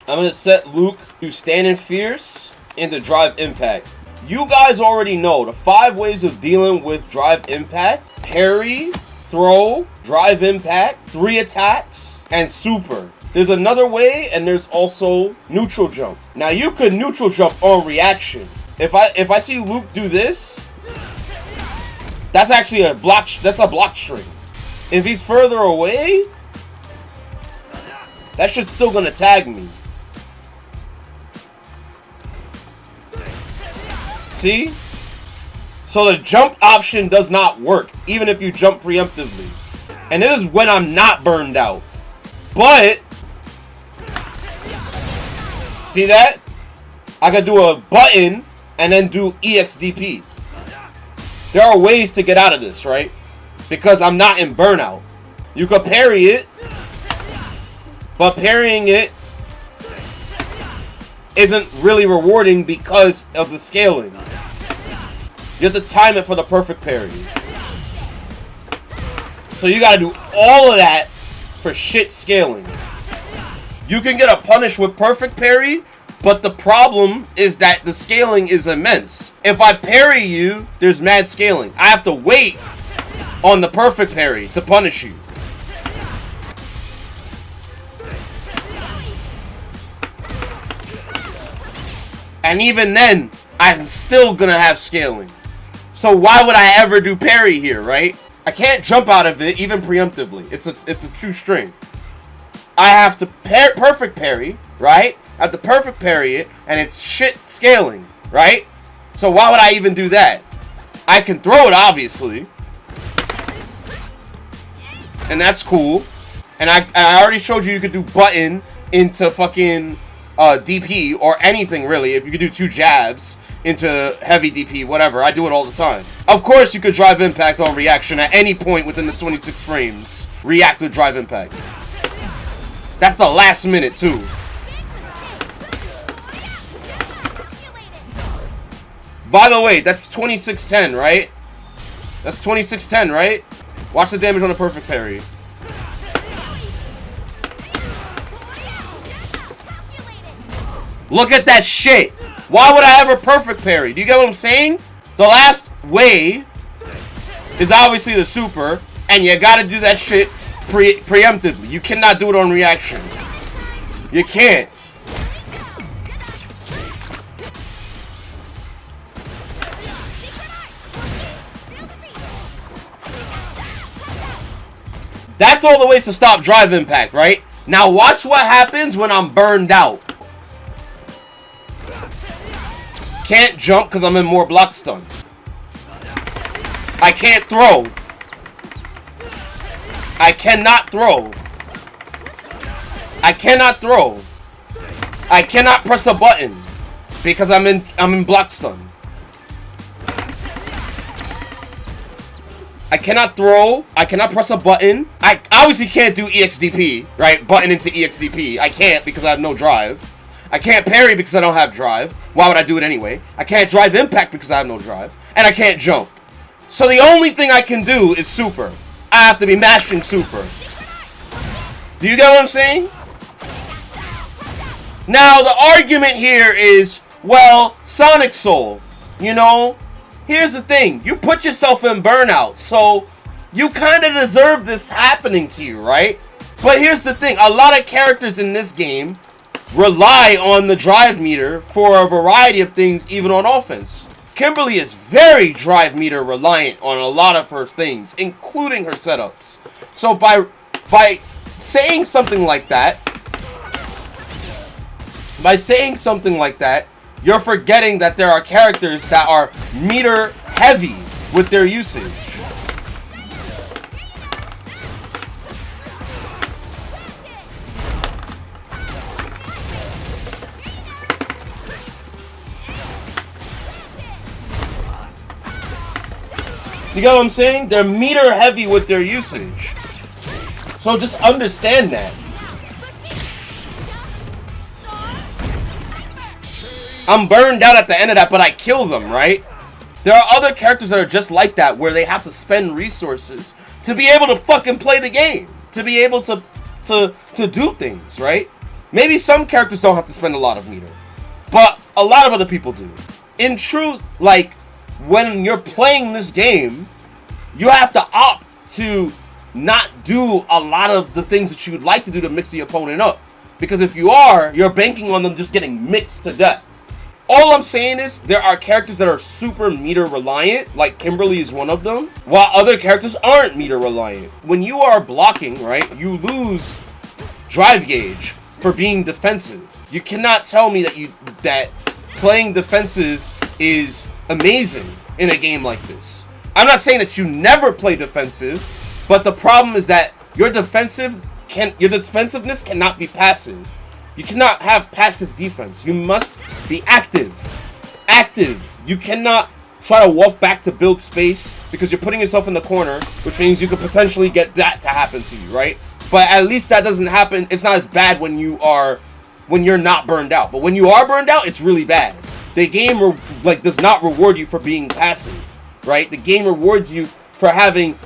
I'm going to set Luke to Standing Fierce and to Drive Impact. You guys already know the 5 ways of dealing with Drive Impact. Parry, throw, Drive Impact, 3 attacks, and super. There's another way, and there's also neutral jump. Now you could neutral jump on reaction. If I see Luke do this, that's actually a block. That's a block string. If he's further away, that shit's still gonna tag me. See? So the jump option does not work, even if you jump preemptively. And this is when I'm not burned out. But see that? I could do a button and then do EXDP. There are ways to get out of this, right? Because I'm not in burnout. You could parry it, but parrying it isn't really rewarding because of the scaling. You have to time it for the perfect parry. So you gotta do all of that for shit scaling. You can get a punish with perfect parry, but the problem is that the scaling is immense. If I parry you, there's mad scaling. I have to wait on the perfect parry to punish you. And even then, I'm still gonna have scaling. So why would I ever do parry here, right? I can't jump out of it, even preemptively. It's a true string. I have to perfect parry, right? I have to perfect parry it, and it's shit scaling, right? So why would I even do that? I can throw it, obviously. And that's cool. And I already showed you could do button into fucking DP or anything really. If you could do 2 jabs into heavy DP, whatever. I do it all the time. Of course, you could drive impact on reaction at any point within the 26 frames. React with drive impact. That's the last minute too. By the way, that's 2610, right? That's 2610, right? Watch the damage on a perfect parry. Look at that shit. Why would I have a perfect parry? Do you get what I'm saying? The last way is obviously the super, and you gotta do that shit preemptively. You cannot do it on reaction. You can't. That's all the ways to stop drive impact, right? Now watch what happens when I'm burned out. Can't jump because I'm in more block stun. I can't throw. I cannot throw. I cannot throw. I cannot press a button because I'm in block stun. I cannot throw. I cannot press a button. I obviously can't do EXDP, right? Button into EXDP. I can't because I have no drive. I can't parry because I don't have drive. Why would I do it anyway? I can't drive impact because I have no drive. And I can't jump. So the only thing I can do is super. I have to be mashing super. Do you get what I'm saying? Now, the argument here is, well, Sonic Soul, you know, here's the thing. You put yourself in burnout, so you kind of deserve this happening to you, right? But here's the thing. A lot of characters in this game rely on the drive meter for a variety of things, even on offense. Kimberly is very drive meter reliant on a lot of her things, including her setups. So by saying something like that, you're forgetting that there are characters that are meter heavy with their usage. You get what I'm saying? They're meter heavy with their usage. So just understand that. I'm burned out at the end of that, but I kill them, right? There are other characters that are just like that, where they have to spend resources to be able to fucking play the game. To be able to do things, right? Maybe some characters don't have to spend a lot of meter, but a lot of other people do. In truth, like, when you're playing this game, you have to opt to not do a lot of the things that you would like to do to mix the opponent up. Because if you are, you're banking on them just getting mixed to death. All I'm saying is, there are characters that are super meter reliant, like Kimberly is one of them, while other characters aren't meter reliant. When you are blocking, right, you lose drive gauge for being defensive. You cannot tell me that playing defensive is amazing in a game like this. I'm not saying that you never play defensive, but the problem is that your defensiveness cannot be passive. You cannot have passive defense. You must be active. You cannot try to walk back to build space because you're putting yourself in the corner, which means you could potentially get that to happen to you, right? But at least that doesn't happen. It's not as bad when you're not burned out. But when you are burned out, it's really bad. The game does not reward you for being passive, right? The game rewards you for having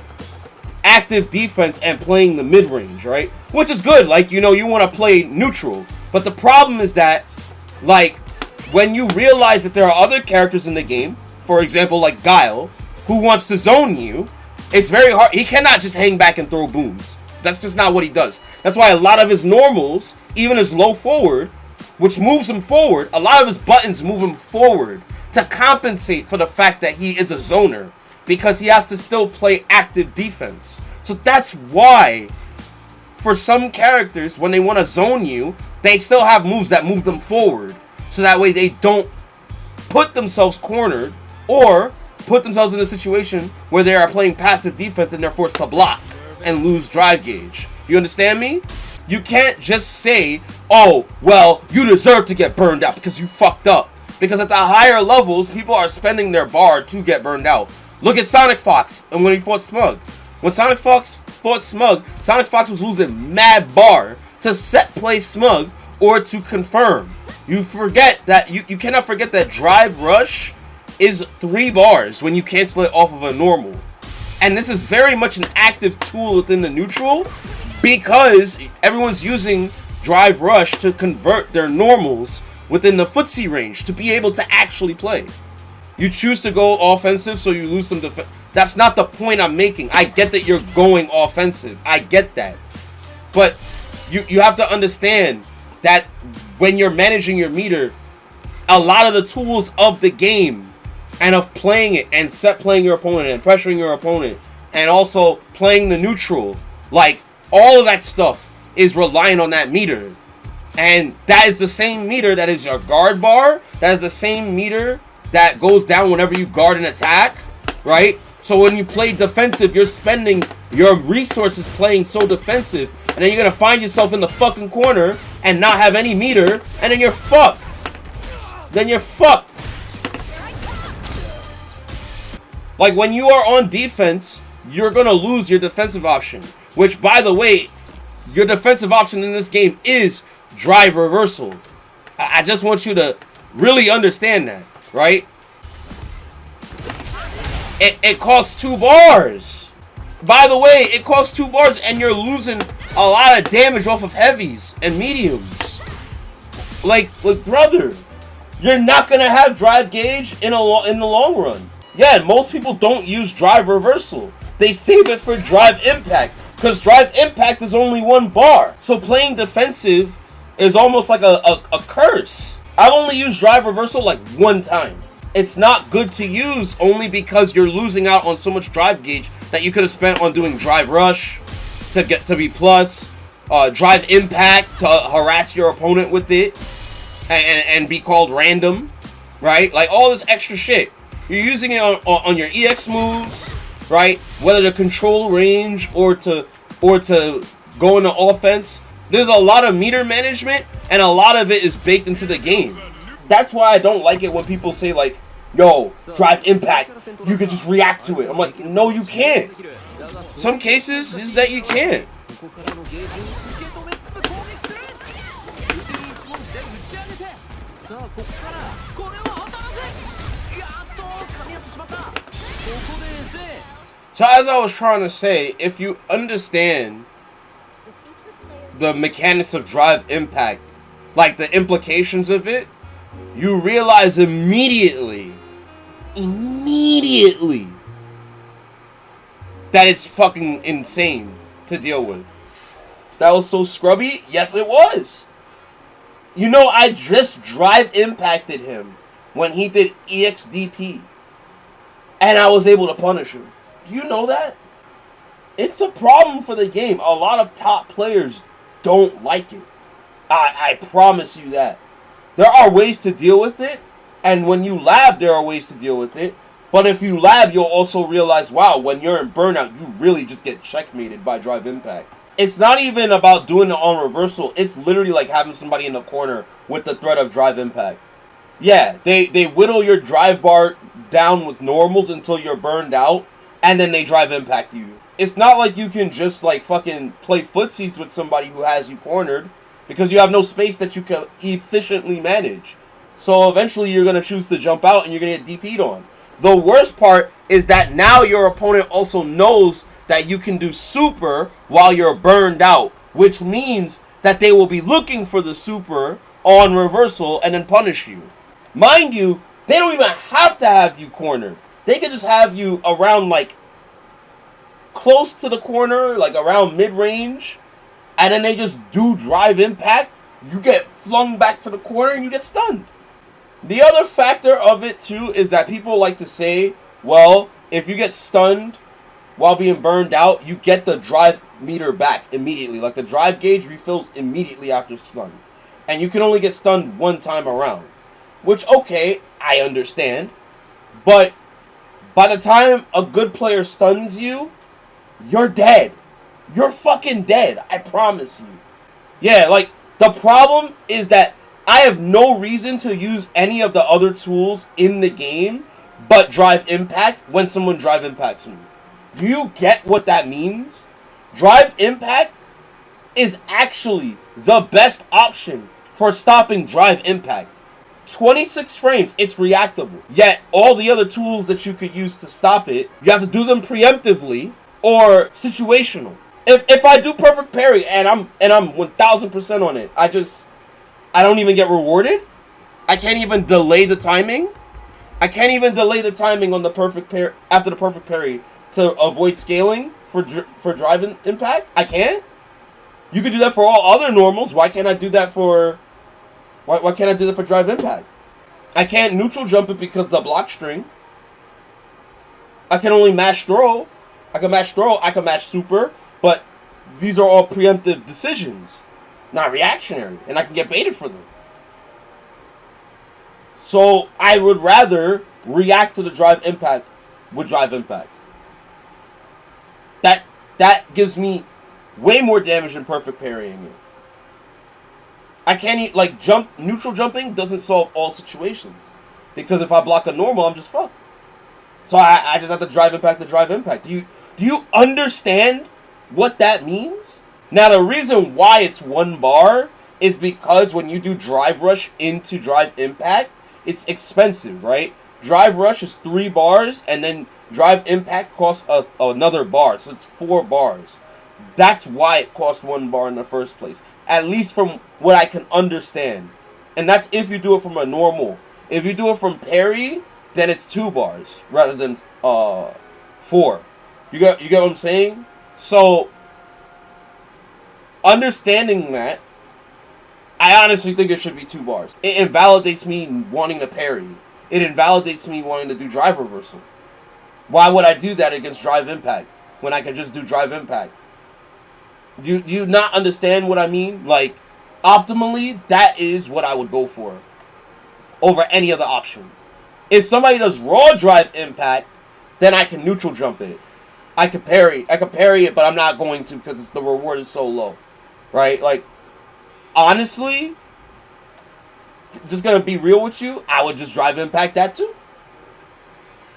active defense and playing the mid-range, right? Which is good. Like, you want to play neutral. But the problem is that, like, when you realize that there are other characters in the game, for example, like Guile, who wants to zone you, it's very hard. He cannot just hang back and throw booms. That's just not what he does. That's why a lot of his normals, even his low forward, which moves him forward, a lot of his buttons move him forward to compensate for the fact that he is a zoner, because he has to still play active defense. So that's why, for some characters, when they want to zone you, they still have moves that move them forward. So that way they don't put themselves cornered or put themselves in a situation where they are playing passive defense and they're forced to block and lose drive gauge. You understand me? You can't just say, oh, well, you deserve to get burned out because you fucked up. Because at the higher levels, people are spending their bar to get burned out. Look at Sonic Fox and when he fought Smug. When Sonic Fox fought Smug, Sonic Fox was losing mad bar to set play Smug or to confirm. You cannot forget that Drive Rush is 3 bars when you cancel it off of a normal. And this is very much an active tool within the neutral because everyone's using Drive Rush to convert their normals within the footsie range to be able to actually play. You choose to go offensive, so you lose some defense. That's not the point I'm making. I get that you're going offensive. I get that. But you have to understand that when you're managing your meter, a lot of the tools of the game and of playing it and set playing your opponent and pressuring your opponent and also playing the neutral, like all of that stuff is relying on that meter. And that is the same meter that is your guard bar. That is the same meter that goes down whenever you guard an attack, right? So when you play defensive, you're spending your resources playing so defensive, and then you're gonna find yourself in the fucking corner and not have any meter, and then you're fucked. Then you're fucked. Like, when you are on defense, you're gonna lose your defensive option, which, by the way, your defensive option in this game is drive reversal. I just want you to really understand that, right? It costs 2 bars. By the way, it costs 2 bars and you're losing a lot of damage off of heavies and mediums. Like brother, you're not gonna have drive gauge in the long run. Yeah, most people don't use drive reversal. They save it for drive impact because drive impact is only 1 bar. So playing defensive is almost like a curse. I've only used drive reversal like 1 time. It's not good to use only because you're losing out on so much drive gauge that you could have spent on doing drive rush to get to B+, drive impact to harass your opponent with it and be called random, right? Like all this extra shit. You're using it on your EX moves, right? Whether to control range or to go into offense. There's a lot of meter management and a lot of it is baked into the game. That's why I don't like it when people say like, yo, drive impact, you can just react to it. I'm like, no, you can't. Some cases is that you can't. So as I was trying to say, if you understand the mechanics of drive impact like the implications of it, you realize immediately that it's fucking insane to deal with. That was so scrubby? Yes, it was. You know, I just drive impacted him when he did EXDP. And I was able to punish him. Do you know that? It's a problem for the game. A lot of top players don't like it. I promise you that. There are ways to deal with it. And when you lab, there are ways to deal with it. But if you lab, you'll also realize, wow, when you're in burnout, you really just get checkmated by drive impact. It's not even about doing it on reversal. It's literally like having somebody in the corner with the threat of drive impact. Yeah, they whittle your drive bar down with normals until you're burned out, and then they drive impact you. It's not like you can just like fucking play footsies with somebody who has you cornered, because you have no space that you can efficiently manage. So eventually you're going to choose to jump out and you're going to get DP'd on. The worst part is that now your opponent also knows that you can do super while you're burned out, which means that they will be looking for the super on reversal and then punish you. Mind you, they don't even have to have you cornered. They can just have you around like close to the corner, like around mid-range, and then they just do drive impact. You get flung back to the corner and you get stunned. The other factor of it too is that people like to say, well, if you get stunned while being burned out, you get the drive meter back immediately. Like the drive gauge refills immediately after stun. And you can only get stunned one time around. Which, okay, I understand. But by the time a good player stuns you, you're dead. You're fucking dead. I promise you. Yeah, like, the problem is that I have no reason to use any of the other tools in the game but drive impact when someone drive impacts me. Do you get what that means? Drive impact is actually the best option for stopping drive impact. 26 frames, it's reactable. Yet all the other tools that you could use to stop it, you have to do them preemptively or situational. If I do perfect parry and I'm 1000% on it, I don't even get rewarded. I can't even delay the timing. I can't even delay the timing on the perfect parry after the perfect parry to avoid scaling for drive impact. I can't. You could do that for all other normals. Why can't I do that for? Why can't I do that for drive impact? I can't neutral jump it because of the block string. I can only mash throw. I can mash throw. I can mash super. But these are all preemptive decisions, not reactionary, and I can get baited for them. So I would rather react to the drive impact with drive impact. That gives me way more damage than perfect parrying it. I can't like neutral jumping doesn't solve all situations, because if I block a normal, I'm just fucked. So I just have to drive impact to drive impact. Do you understand what that means? Now the reason why it's 1 bar is because when you do drive rush into drive impact, it's expensive, right? Drive rush is 3 bars, and then drive impact costs another bar, so it's 4 bars. That's why it costs 1 bar in the first place, at least from what I can understand. And that's if you do it from a normal. If you do it from parry, then it's 2 bars rather than 4. You get what I'm saying? So understanding that, I honestly think it should be 2 bars. It invalidates me wanting to parry. It invalidates me wanting to do drive reversal. Why would I do that against drive impact when I can just do drive impact? You not understand what I mean? Like, optimally, that is what I would go for over any other option. If somebody does raw drive impact, then I can neutral jump it. I could parry it, but I'm not going to because the reward is so low. Right? Like, honestly, just gonna be real with you, I would just drive impact that too.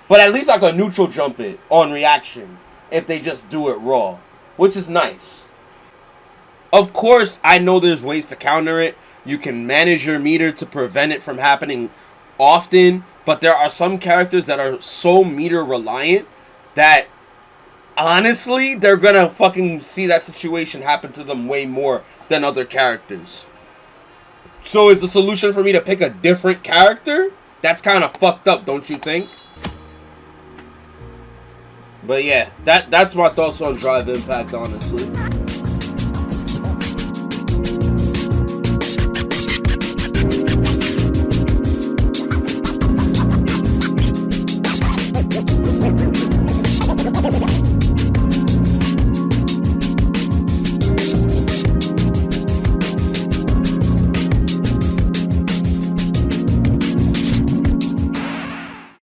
But at least I could neutral jump it on reaction if they just do it raw, which is nice. Of course, I know there's ways to counter it. You can manage your meter to prevent it from happening often, but there are some characters that are so meter reliant that honestly, they're gonna fucking see that situation happen to them way more than other characters. So is the solution for me to pick a different character? That's kind of fucked up, don't you think? But yeah, that's my thoughts on Drive Impact, honestly.